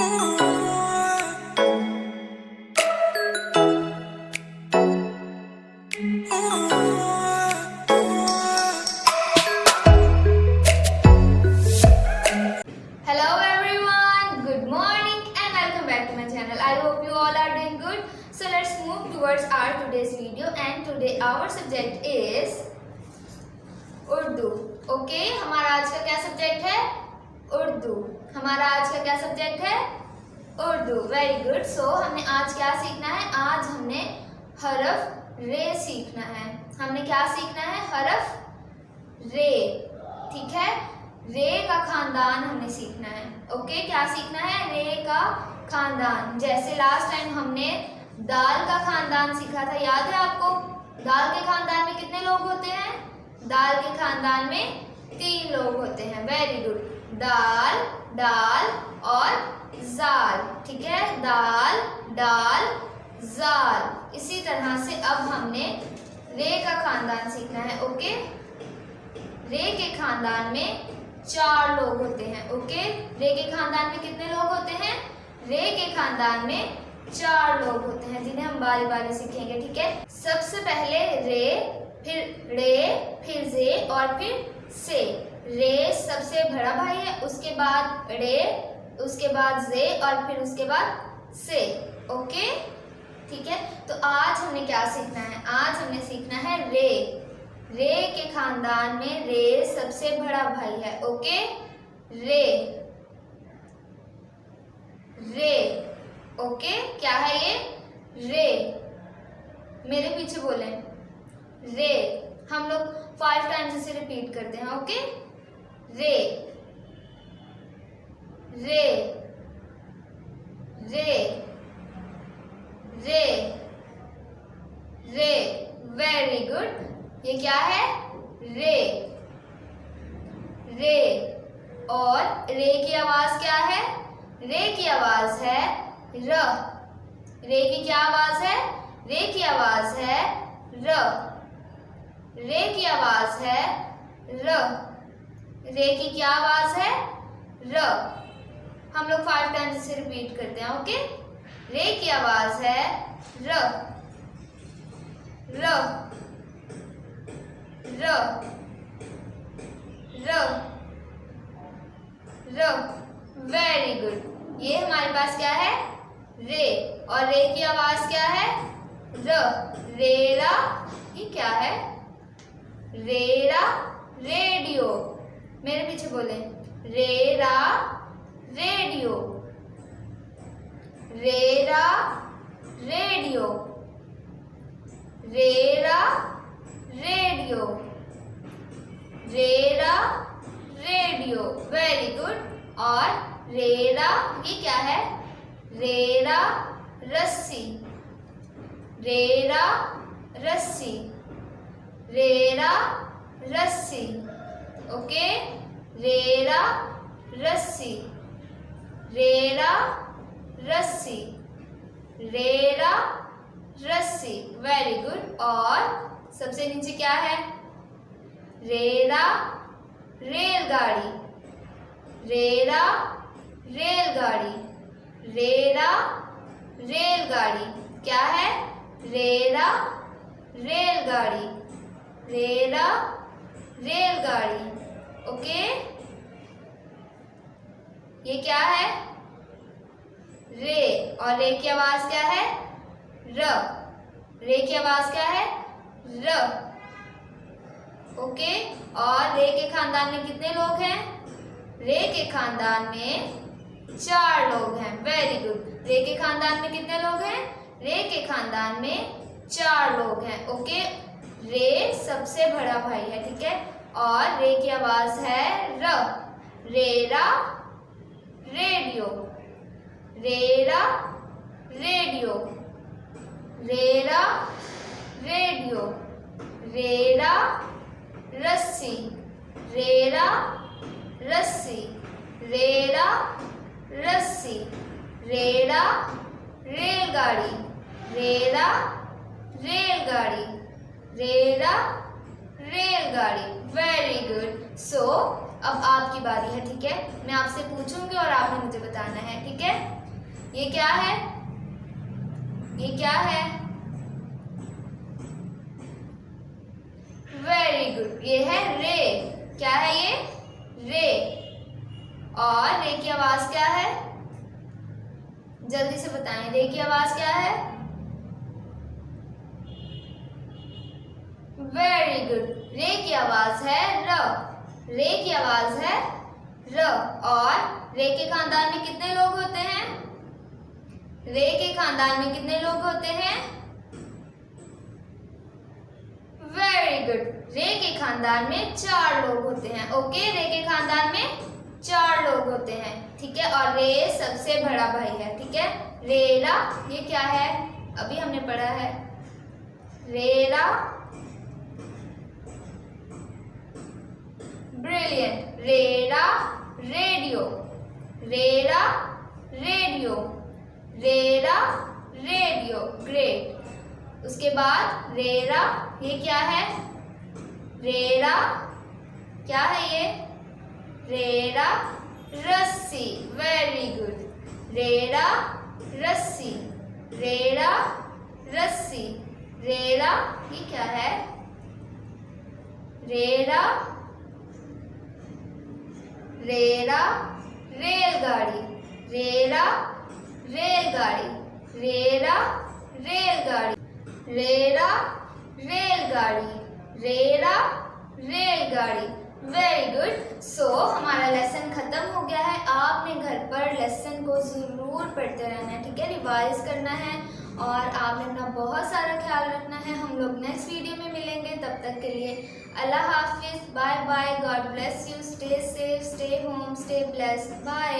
Hello everyone, good morning and welcome back to my channel. I hope you all are doing good. So let's move towards our today's video, and today our subject is Urdu. Okay, हमारा आज का क्या subject है? उर्दू. हमारा आज का क्या subject है? उर्दू. Very good. सो हमने आज क्या सीखना है? आज हमने हरफ रे सीखना है. हमने क्या सीखना है? हरफ रे. ठीक है, रे का खानदान हमने सीखना है. ओके, क्या सीखना है? रे का खानदान. जैसे लास्ट टाइम हमने दाल का खानदान सीखा था, याद है आपको? दाल के खानदान में कितने लोग होते हैं? दाल के खानदान में 3 लोग होते हैं. Very good. दाल, डाल और जाल. ठीक है, दाल, डाल, जाल. इसी तरह से अब हमने रे का खानदान सीखना है. ओके, रे के खानदान में 4 लोग होते हैं. ओके, रे के खानदान में कितने लोग होते हैं? रे के खानदान में 4 लोग होते हैं, जिन्हें हम बारी बारी सीखेंगे. ठीक है, सबसे पहले रे, फिर रे, फिर जे और फिर से. रे सबसे बड़ा भाई है, उसके बाद रे, उसके बाद जे और फिर उसके बाद से. ओके, ठीक है. तो आज हमने क्या सीखना है? आज हमने सीखना है रे. रे के खानदान में रे सबसे बड़ा भाई है. ओके, रे, रे. ओके, क्या है ये? रे. मेरे पीछे बोले रे. हम लोग 5 टाइम्स इसे रिपीट करते हैं. ओके, रे, रे, रे, रे, रे. Very good. ये क्या है? रे, रे. और रे की आवाज क्या है? रे की आवाज है र. रे की क्या आवाज है? रे की आवाज है र. रे की आवाज है र. रे की क्या आवाज है? र. हम लोग 5 टाइम्स इसे रिपीट करते हैं. ओके, रे की आवाज है र, र, र, र, र. Very good. ये हमारे पास क्या है? रे. और रे की आवाज क्या है? र. रेरा. ये क्या है? RERA, radio. मेरे पीछे बोले रेरा, रेडियो. रेरा, रेडियो. रेरा, रेडियो. रेरा, रेडियो. Very good. और रेरा, ये क्या है? रेरा, रस्सी. रेरा, रस्सी. रेरा, रस्सी. ओके, रेरा, रस्सी. रेरा, रस्सी. रेरा, रस्सी. Very good. और सबसे नीचे क्या है? रेरा, रेलगाड़ी. रेरा, रेलगाड़ी. रेरा, रेलगाड़ी. क्या है? रेरा, रेलगाड़ी. रेरा, रेलगाड़ी. ओके, ये क्या है? रे. और रे की आवाज क्या है? र. रे की आवाज क्या है? र. ओके, और रे के खानदान में कितने लोग हैं? रे के खानदान में 4 लोग हैं. Very good. रे के खानदान में कितने लोग हैं? रे के खानदान में 4 लोग हैं. ओके, रे सबसे बड़ा भाई है. ठीक है, और रे की आवाज है र. रेरा, रेडियो. रेरा, रेडियो. रेरा, रेडियो. रेरा, रस्सी. रेरा, रस्सी. रेरा, रस्सी. रेरा, रेलगाड़ी. रेरा, रेलगाड़ी. रेरा, रेलगाड़ी. Very good. सो अब आपकी बारी है, ठीक है। मैं आपसे पूछूंगी और आपने मुझे बताना है, ठीक है। ये क्या है? ये क्या है? वेरी गुड, ये है रे। क्या है ये? रे। और रे की आवाज क्या है? जल्दी से बताएं, रे की आवाज क्या है? वेरी गुड, रे की आवाज है र। रे की आवाज है र। और रे के खानदान में कितने लोग होते हैं? रे के खानदान में कितने लोग होते हैं? वेरी गुड, रे के खानदान में 4 लोग होते हैं। ओके, रे के खानदान में 4 लोग होते हैं, ठीक है। और रे सबसे बड़ा भाई है, ठीक है। रेरा, ये क्या है? अभी हमने पढ़ा है रेरा। ब्रिलियंट। RERA radio. रेरा रेडियो। रेरा रेडियो, ग्रेट। उसके बाद रेरा, ये क्या है? रेरा, क्या है ये? रेरा रस्सी। वेरी गुड, रेरा रस्सी। रेरा रस्सी। रेरा, ये क्या है? रेरा, रेरा रेलगाड़ी। रेरा रेलगाड़ी। रेरा रेलगाड़ी। रेरा रेलगाड़ी। रेरा रेलगाड़ी। Very good. सो हमारा लेसन खत्म हो गया है। आपने घर पर लेसन को ज़रूर पढ़ते रहना है, ठीक है। रिवाइज करना है और आपने अपना बहुत सारा ख्याल रखना है। हम लोग नेक्स्ट वीडियो में मिलेंगे, तब तक के लिए अल्लाह हाफिज़, bye bye, God bless you, stay safe, stay home, stay blessed, bye.